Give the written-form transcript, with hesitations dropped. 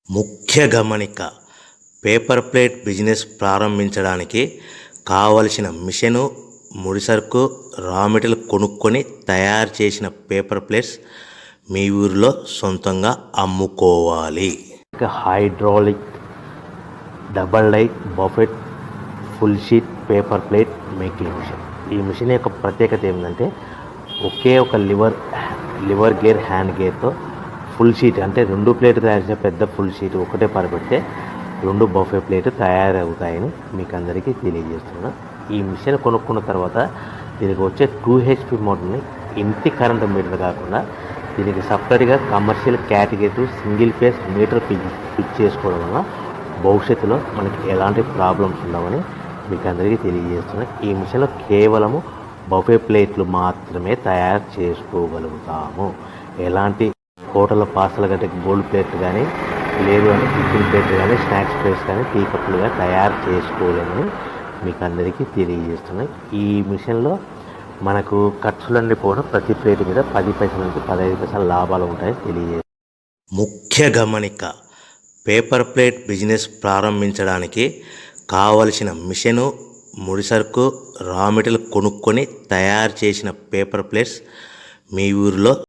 ముఖ్య గమనిక, paper plate business ప్రారంభించడానికి కావలసిన మిషను, ముడిసరుకు, రా మెటీరియల్ కొనుక్కొని తయారు చేసిన పేపర్ ప్లేట్స్ మీ ఊరిలో సొంతంగా అమ్ముకోవాలి. Hydraulic double die buffet full sheet paper plate making machine. ఈ మిషన్ యొక్క ప్రత్యేకత ఏంటంటే ఒకే ఒక లివర్ గేర్, హ్యాండ్ గేర్తో ఫుల్ షీట్ అంటే 2 ప్లేట్ తయారు చేసే పెద్ద ఫుల్ షీట్ ఒకటే పరబెడితే 2 బఫే ప్లేట్ తయారవుతాయని మీకు అందరికీ తెలియజేస్తున్నాను. ఈ మిషన్ కొనుక్కున్న తర్వాత దీనికి వచ్చే 2 HP మోటార్ని ఇంటి కరెంటు మీటర్ కాకుండా దీనికి సపరేట్గా commercial category single phase metre fix చేసుకోవడం వల్ల భవిష్యత్తులో మనకి ఎలాంటి ప్రాబ్లమ్స్ ఉండవని మీకు అందరికీ తెలియజేస్తున్నాను. ఈ మిషన్లో కేవలము బఫే ప్లేట్లు మాత్రమే తయారు చేసుకోగలుగుతాము. ఎలాంటి హోటల్ పార్సల్ గట్టే గోల్డ్ ప్లేట్ కానీ, లేదు అంటే టిఫిన్ ప్లేట్ కానీ, స్నాక్స్ ప్లేట్స్ కానీ, టీ కప్పులుగా తయారు చేసుకోలేమని మీకు అందరికీ తెలియజేస్తున్నాయి. ఈ మిషన్లో మనకు ఖర్చులన్నీ పోవడం ప్రతి ప్లేట్ మీద 10 పైసల నుంచి 15 పైసల లాభాలు ఉంటాయని తెలియజేస్తాయి. ముఖ్య గమనిక, పేపర్ ప్లేట్ బిజినెస్ ప్రారంభించడానికి కావలసిన మిషను, ముడిసరుకు, రా మెటీరియల్ కొనుక్కొని తయారు చేసిన పేపర్ ప్లేట్స్ మీ ఊరిలో